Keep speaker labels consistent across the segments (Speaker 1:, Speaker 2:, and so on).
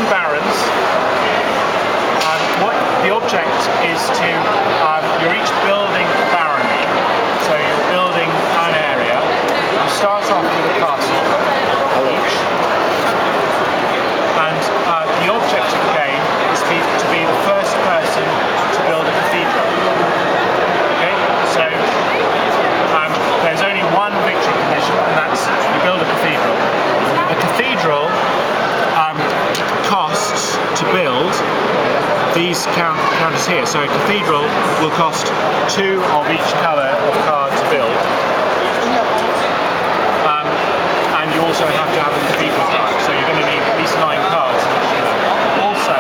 Speaker 1: barons. What the object is to, you're each building a barony, so you're building an area. You start off with a castle each, and the object of the game is to be the first person to build a cathedral. Okay, so there's only one victory condition, and that's you build a cathedral. A cathedral costs to build. These counters here. So a cathedral will cost 2 of each colour of card to build. And you also have to have a cathedral card, so you're going to need at least 9 cards. Also,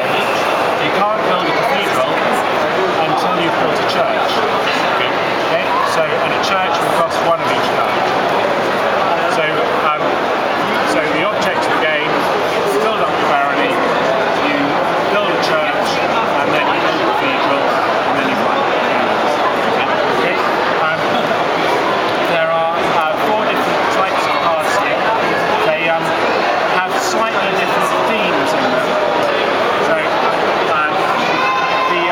Speaker 1: you can't build a cathedral until you've built a church. Okay? And a church will cost 1 of each card. So the object of the game is to build up your barony, you build a church, and then you build a cathedral, and then you fight. Okay? There are 4 different types of cards here. They have slightly different themes in them. So the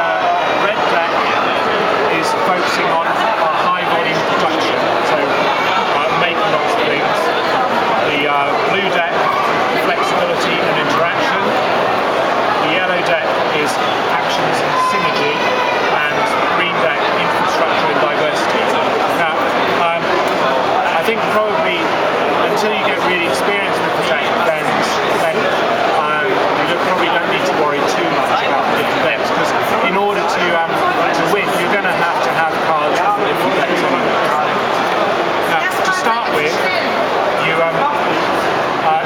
Speaker 1: red deck is focusing on high volume production, so making lots of things. The blue deck, flexibility and interaction. The yellow deck is actions and synergy, and green deck, infrastructure and diversity. Now, I think probably until you get really experienced with the deck, then you probably don't need to worry too much about the different decks, because in order to win, you're going to have cards with the different decks on them. Now, to start with,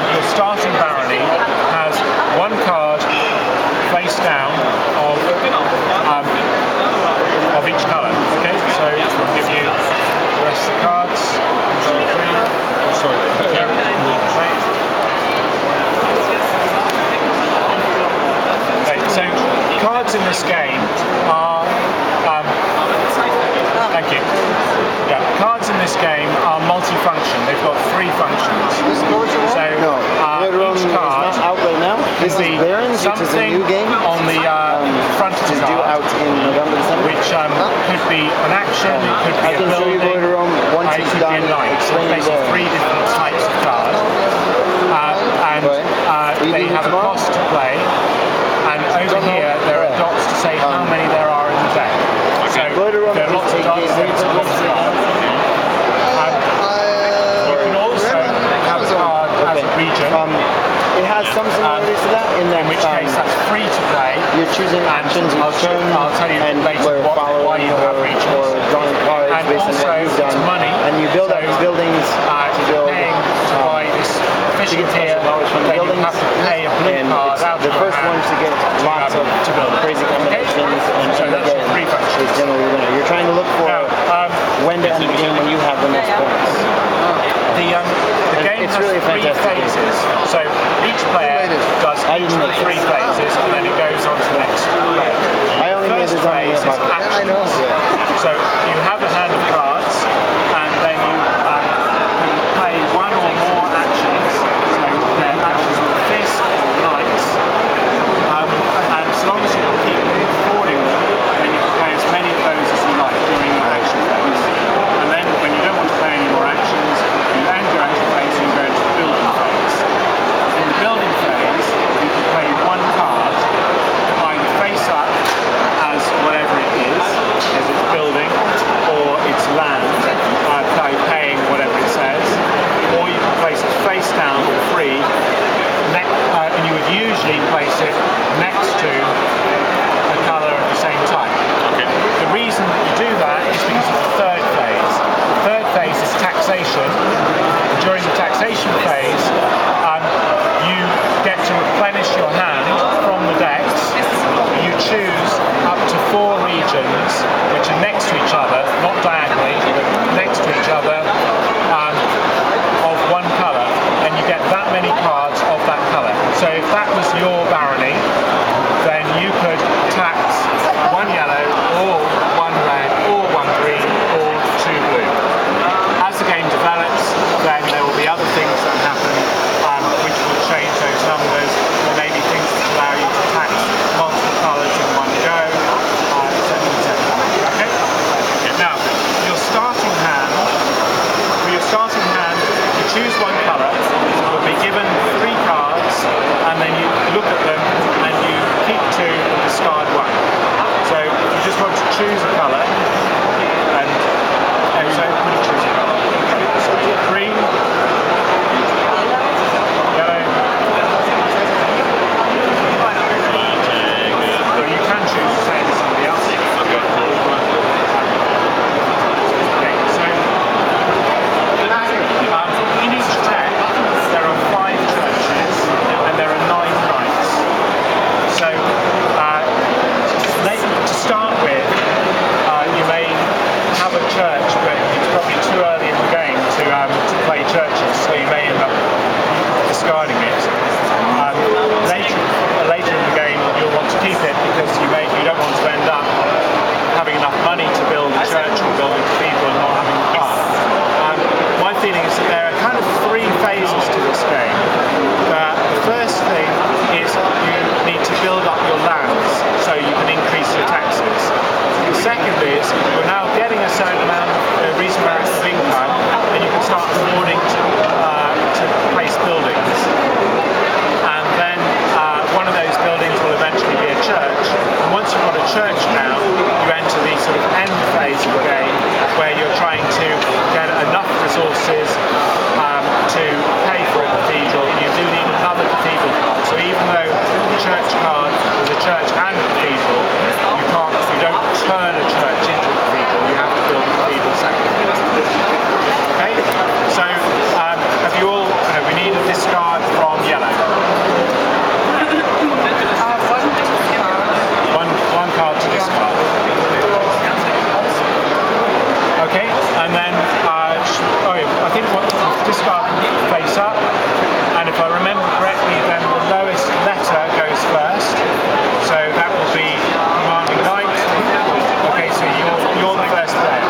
Speaker 1: your starting barony has 1 card face down of each colour. Okay, so we'll give you the rest of the cards. Okay, so cards in this game are thank you. Yeah, cards in this game are multifunction. They've got 3 functions. So each card
Speaker 2: out right now. This is Barons, which is a new game
Speaker 1: on the front of the card,
Speaker 2: out in November, December.
Speaker 1: which could be an action, it could be a building, it could be a knight. So basically 3 different types of cards, and they have a cost to play. And over here there are dots to say how many there are in the deck. So there are lots of dots to lots of cards. You can also have a card as a region.
Speaker 2: It has some similarities to that, in
Speaker 1: which case that's free to play.
Speaker 2: You're choosing actions
Speaker 1: I'll tell you later why you have regions.
Speaker 2: Or drawing cards
Speaker 1: And
Speaker 2: based on
Speaker 1: also
Speaker 2: what you've done.
Speaker 1: it's money.
Speaker 2: And you build up buildings to build.
Speaker 1: Paying to buy this efficient here, then you have to pay a blue card out
Speaker 2: the first one to get lots of crazy combinations, and
Speaker 1: so that's
Speaker 2: again,
Speaker 1: free function.
Speaker 2: is generally the winner. You're trying to look for when to end the game when you have the most points.
Speaker 1: The game
Speaker 2: it's
Speaker 1: has
Speaker 2: really
Speaker 1: 3 phases, so each player does each of the 3 phases, and then it goes on to the next player.
Speaker 2: I only made this on
Speaker 1: phase is actions.
Speaker 2: I know.
Speaker 1: So you have a hand of cards, and then you play 1 or more actions. So they're actions with fist or knights, and so long as you can keep recording them, then you can play as many of those as you like during your action phase. And then when you don't want to play any more actions, you end your action phase and you go into the building phase. In the building phase, you can play 1 card, either face up as whatever it is, as it's building, or it's land, paying whatever it says, or you can place it face down for free, and you would usually place it next to a colour of the same type. Okay. The reason that you do that is because of the 3rd phase. The 3rd phase is taxation. During the taxation phase, you get to replenish your hand from the decks. You choose up to 4 regions which are next to each other, not diagonally, but next to each other, of 1 colour, and you get that many cards of that colour. So if that was your barony, then you could tax 1 yellow, or 1 red, or 1 green, or 2 blue. As the game develops, then there will be other things that happen which will change those numbers. There may be things that start awarding to place buildings, and then one of those buildings will eventually be a church. And once you've got a church now, you enter the sort of end phase of the game, where you're trying to get enough resources to pay for a cathedral. You do need another cathedral card. So even though the church card is a church and a cathedral, you don't turn a church into a cathedral. You have to build a cathedral second. Okay. So have you all? We need a discard from yellow. One card to discard. Okay, and then I think what discard face up, and if I remember correctly, then the lowest letter goes first. So that will be commanding knight. Okay, so you're the first player.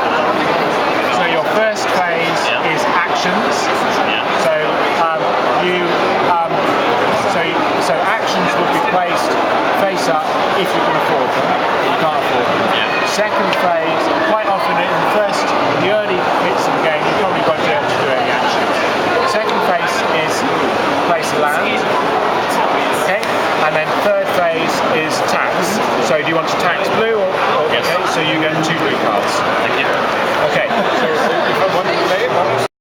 Speaker 1: So your first phase is actions. So so actions will be placed face up if you can afford them. You can't afford them. Second phase, quite